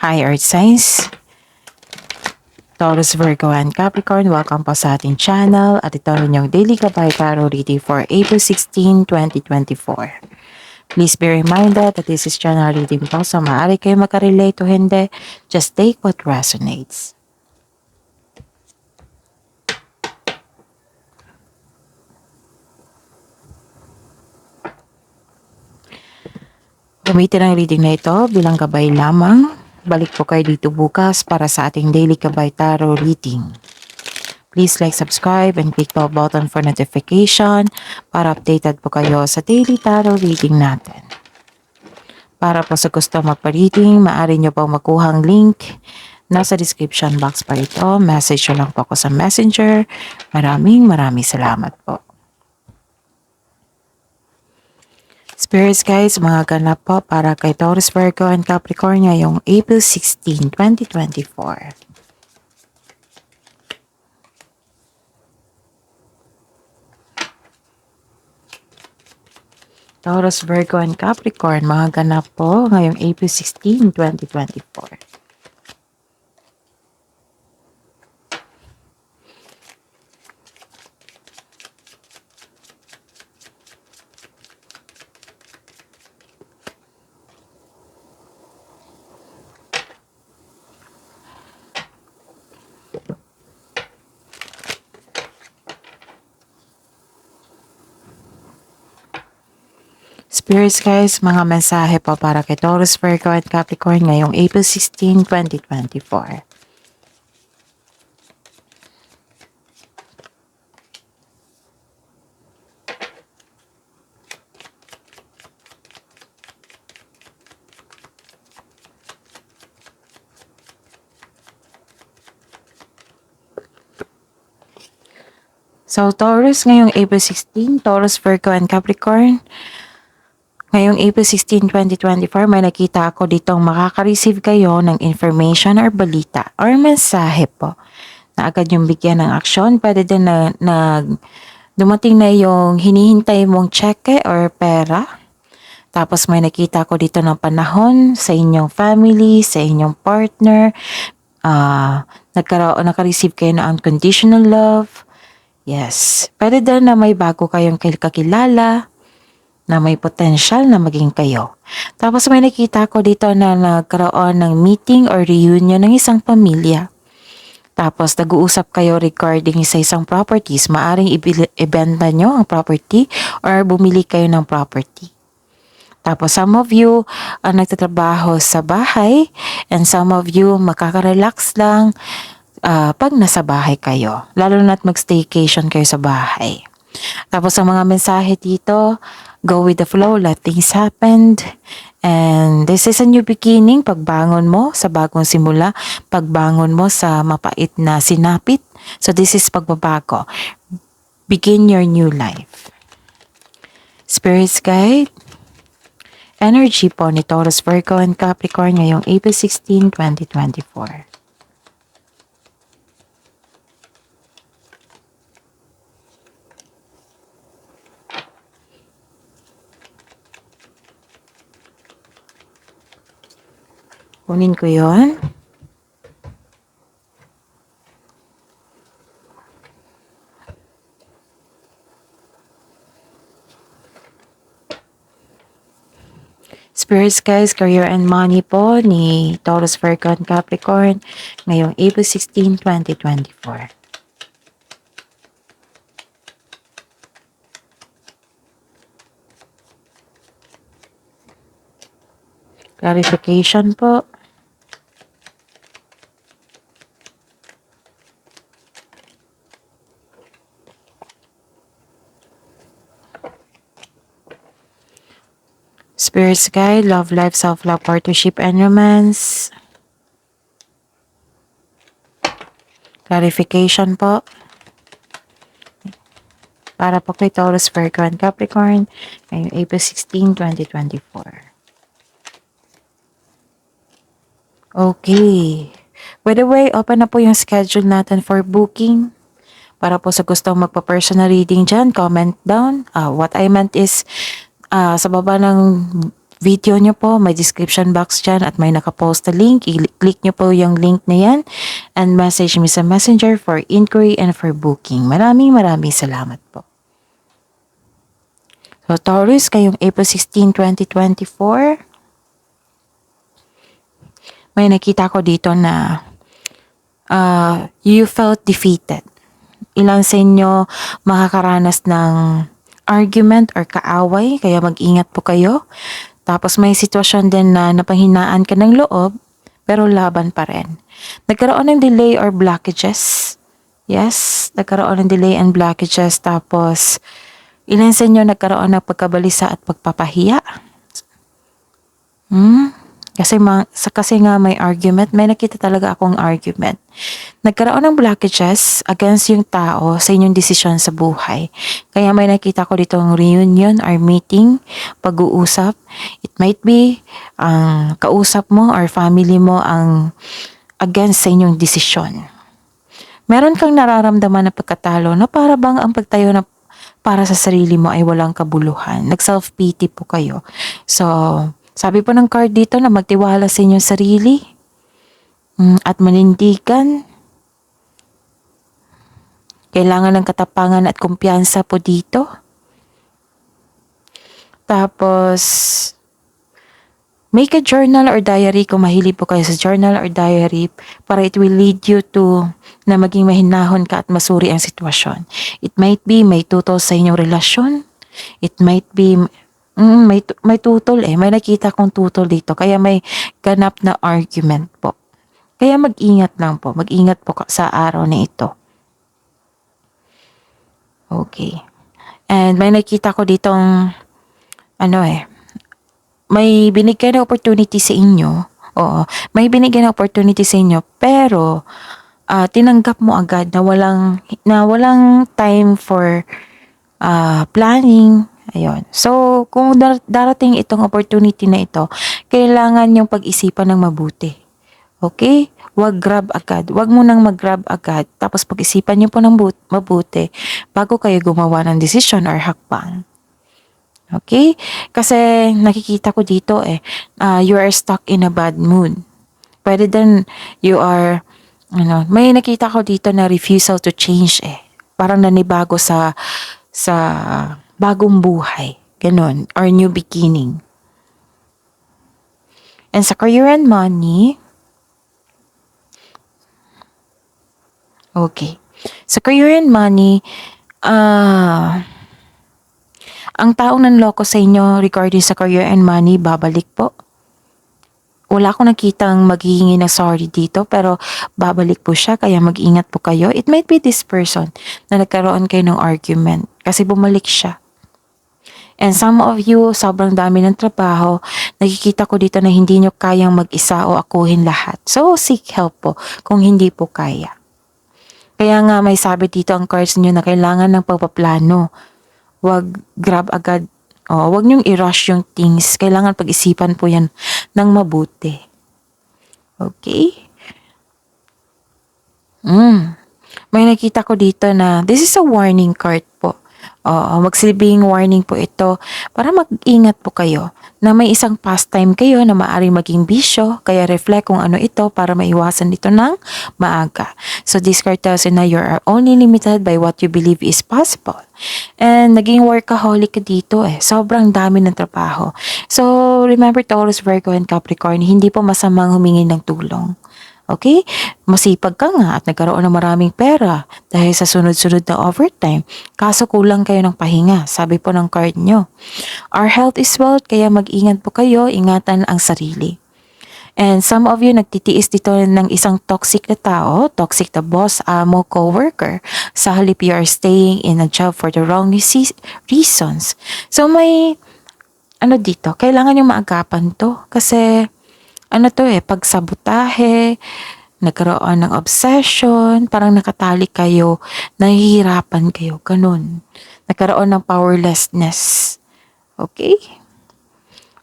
Hi Earth Signs, Taurus, Virgo, and Capricorn. Welcome po sa ating channel at ito rin yung Daily Gabay Tarot reading for April 16, 2024. Please be reminded that this is general reading po, so maaari kayo makarelate o hindi. Just take what resonates. Gamitin ang reading na ito bilang gabay lamang. Balik po kayo dito bukas para sa ating Daily Gabay Tarot reading. Please like, subscribe, and click the button for notification para updated po kayo sa daily tarot reading natin. Para po sa gusto magpa-reading, maaari nyo pong makuha ang link. Nasa description box pa ito. Message nyo lang po ako sa messenger. Maraming salamat po. Spirits guys, mga ganap po para kay Taurus, Virgo, and Capricorn ngayong April 16, 2024. Taurus, Virgo, and Capricorn, mga ganap po ngayong April 16, 2024. Spirits guys, mga mensahe po para kay Taurus, Virgo, at Capricorn ngayong April 16, 2024. So Taurus ngayong April 16, Taurus, Virgo, and Capricorn. Ngayong April 16, 2024, may nakita ako ditong makaka-receive kayo ng information or balita or mensahe po na agad yung bigyan ng aksyon. Pwede din na dumating na yung hinihintay mong cheque or pera. Tapos may nakita ko dito ng panahon sa inyong family, sa inyong partner. Naka-receive kayo ng unconditional love. Yes. Pwede din na may bago kayong kakilala na may potential na maging kayo. Tapos may nakita ko dito na nagkaroon ng meeting or reunion ng isang pamilya. Tapos nag-uusap kayo regarding sa isang properties. Maaring ibenta nyo ang property or bumili kayo ng property. Tapos some of you nagtatrabaho sa bahay and some of you makaka-relax lang pag nasa bahay kayo. Lalo na't mag-staycation kayo sa bahay. Tapos ang mga mensahe dito, go with the flow, let things happen. And this is a new beginning. Pagbangon mo sa bagong simula, pagbangon mo sa mapait na sinapit. So this is pagbabago. Begin your new life. Spirits guide, energy po ni Taurus, Virgo, and Capricorn ngayong April 16, 2024. Kunin ko yon. Spirits guys, career and money po ni Taurus, Virgo, and Capricorn ngayong April 16, 2024. Clarification po. Spirits guide, love life, self-love, partnership, and romance. Clarification po. Para po kay Taurus, Virgo, and Capricorn ngayong April 16, 2024. Okay. By the way, open na po yung schedule natin for booking. Para po sa gustong magpa-personal reading dyan, comment down. What I meant is, sa baba ng video nyo po, may description box dyan at may nakapost na link. I-click nyo po yung link na yan and message me sa messenger for inquiry and for booking. Maraming salamat po. So, Taurus, kayong April 16, 2024, may nakita ko dito na you felt defeated. Ilan sa inyo makakaranas ng argument or kaaway, kaya mag-ingat po kayo. Tapos may sitwasyon din na napanghinaan ka ng loob, pero laban pa rin. Nagkaroon ng delay or blockages. Yes, nagkaroon ng delay and blockages. Tapos, ilan sa inyo nagkaroon ng pagkabalisa at pagpapahiya? Kasi nga may argument, may nakita talaga akong argument. Nagkaroon ng blockages against yung tao sa inyong desisyon sa buhay. Kaya may nakita ko dito ang reunion or meeting, pag-uusap. It might be ang kausap mo or family mo ang against sa inyong desisyon. Meron kang nararamdaman na pagkatalo na para bang ang pagtayo na para sa sarili mo ay walang kabuluhan. Nag-self-pity po kayo. So, sabi po ng card dito na magtiwala sa inyong sarili at manindigan. Kailangan ng katapangan at kumpiyansa po dito. Tapos, make a journal or diary kung mahilig po kayo sa journal or diary para it will lead you to na maging mahinahon ka at masuri ang sitwasyon. It might be may tutol sa inyong relasyon. It might be may tutol may nakita kong tutol dito, kaya may ganap na argument po. Kaya mag-ingat lang po, mag-ingat po sa araw na ito. Okay. And may nakita ko ditong may binigyan na opportunity sa inyo. Oo, may binigyan na opportunity sa inyo, pero tinanggap mo agad na walang time for planning. Ayun. So, kung darating itong opportunity na ito, kailangan yung pag-isipan ng mabuti. Okay? Huwag grab agad. Huwag mo nang mag-grab agad. Tapos pag-isipan niyo po ng mabuti bago kayo gumawa ng desisyon or hakbang. Okay? Kasi nakikita ko dito you are stuck in a bad mood. Pwede din you are, may nakita ko dito na refusal to change Parang nanibago sa bagong buhay, ganun, or new beginning. And sa career and money, okay. Sa career and money, ang taong nanloko sa inyo regarding sa career and money, babalik po. Wala akong nakitang maghihingi ng sorry dito, pero babalik po siya, kaya mag-ingat po kayo. It might be this person na nagkaroon kayo ng argument kasi bumalik siya. And some of you, sobrang dami ng trabaho, nakikita ko dito na hindi nyo kayang mag-isa o akuhin lahat. So, seek help po kung hindi po kaya. Kaya nga may sabi dito ang cards nyo na kailangan ng pagpaplano. Huwag grab agad. Huwag nyong i-rush yung things. Kailangan pag-isipan po yan ng mabuti. Okay? May nakita ko dito na this is a warning card po. Magsilbing warning po ito para mag-ingat po kayo na may isang pastime kayo na maaaring maging bisyo, kaya reflect kung ano ito para maiwasan dito ng maaga. So this card tells you na you are only limited by what you believe is possible. And naging workaholic ka dito sobrang dami ng trabaho. So remember, Taurus, Virgo, and Capricorn, hindi po masamang humingi ng tulong. Okay? Masipag ka nga at nagkaroon ng maraming pera dahil sa sunod-sunod na overtime. Kaso kulang kayo ng pahinga, sabi po ng card nyo. Our health is wealth, kaya mag-ingat po kayo, ingatan ang sarili. And some of you nagtitiis dito ng isang toxic na tao, toxic na boss, amo, co-worker. Sa halip you are staying in a job for the wrong reasons. So may, dito, kailangan yung maagapan to kasi pagsabotahe, nagkaroon ng obsession, parang nakatali kayo, nahihirapan kayo, ganun. Nagkaroon ng powerlessness. Okay?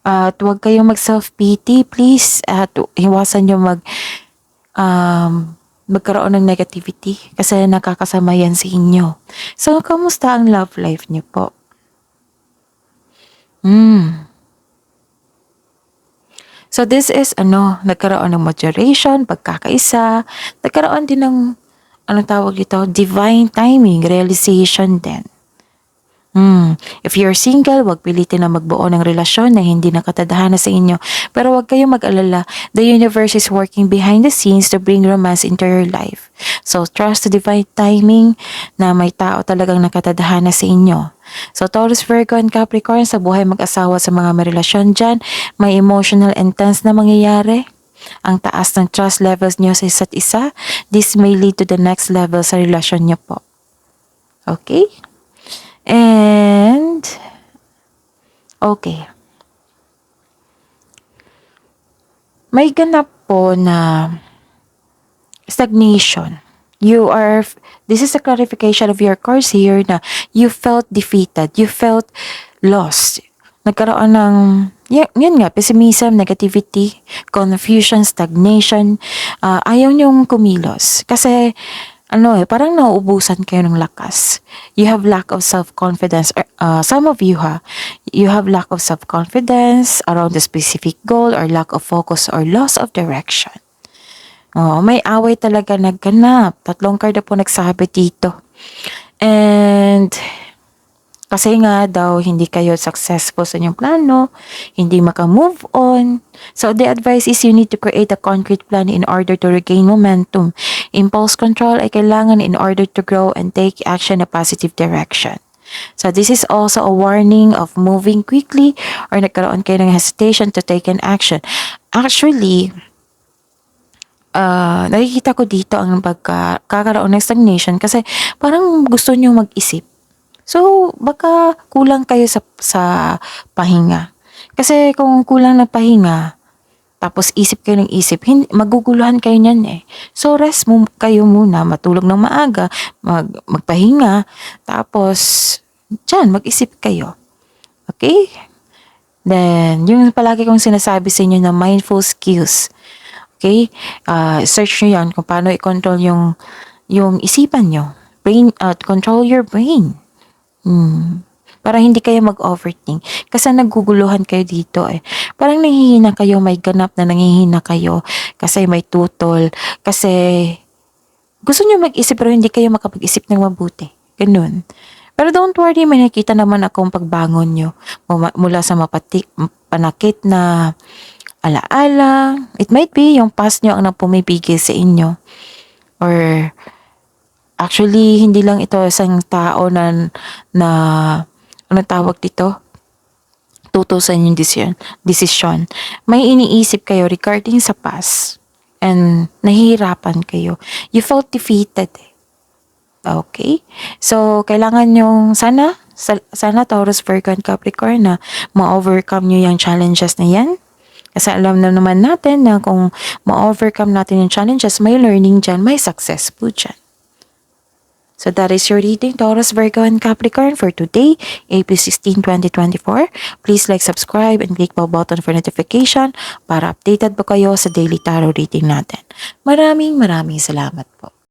At huwag kayong mag-self-pity, please. At iwasan nyo magkaroon ng negativity kasi nakakasama yan sa inyo. So, kamusta ang love life nyo po? So this is nagkaroon ng moderation, pagkakaisa, nagkaroon din ng tawag dito, divine timing, realization din. If you're single, wag pilitin na magbuo ng relasyon na hindi nakatadhana sa inyo. Pero wag kayong mag-alala. The universe is working behind the scenes to bring romance into your life. So trust the divine timing na may tao talagang nakatadhana sa inyo. So Taurus, Virgo, and Capricorn, sa buhay mag-asawa sa mga may relasyon dyan, may emotional intense na mangyayari. Ang taas ng trust levels nyo sa isa't isa, this may lead to the next level sa relasyon nyo po. Okay? And, okay. May ganap po na stagnation. This is a clarification of your course here na you felt defeated, you felt lost. Nagkaroon ng, yun nga, pessimism, negativity, confusion, stagnation. Ayaw niyong kumilos. Kasi, parang nauubusan kayo ng lakas. You have lack of self-confidence. Some of you you have lack of self-confidence around a specific goal or lack of focus or loss of direction. May away talaga nagganap. 3 card na po nagsabi dito. And, kasi nga daw, hindi kayo successful sa inyong plano, hindi maka-move on. So, the advice is you need to create a concrete plan in order to regain momentum. Impulse control ay kailangan in order to grow and take action in a positive direction. So, this is also a warning of moving quickly or nagkaroon kayo ng hesitation to take an action. Actually, nakikita ko dito ang pagkakaroon ng stagnation kasi parang gusto nyo mag-isip. So, baka kulang kayo sa pahinga. Kasi kung kulang na pahinga, tapos isip kayo ng isip, maguguluhan kayo niyan eh. So, rest kayo muna, matulog ng maaga, magpahinga, tapos, dyan, mag-isip kayo. Okay? Then, yung palagi kong sinasabi sa inyo na mindful skills. Okay? Search nyo yan kung paano i-control yung isipan nyo. Control your brain. Para hindi kayo mag-overthink. Kasi naguguluhan kayo dito eh. Parang nangihina kayo, may ganap na nangihina kayo. Kasi may tutol. Kasi gusto nyo mag-isip pero hindi kayo makapag-isip ng mabuti. Ganun. Pero don't worry, may nakita naman akong pagbangon nyo. Mula sa panakit na alaala. It might be yung past nyo ang pumipigil sa inyo. Or actually, hindi lang ito isang tao na anong tawag dito? Tutusan yung decision. May iniisip kayo regarding sa past. And nahihirapan kayo. You felt defeated. Okay? So, kailangan yung sana Taurus, Virgo, and Capricorn na ma-overcome nyo yung challenges na yan. Kasi alam na naman natin na kung ma-overcome natin yung challenges, may learning dyan, may success po dyan. So that is your reading, Taurus, Virgo, and Capricorn for today, April 16, 2024. Please like, subscribe, and click the button for notification para updated po kayo sa daily tarot reading natin. Maraming salamat po.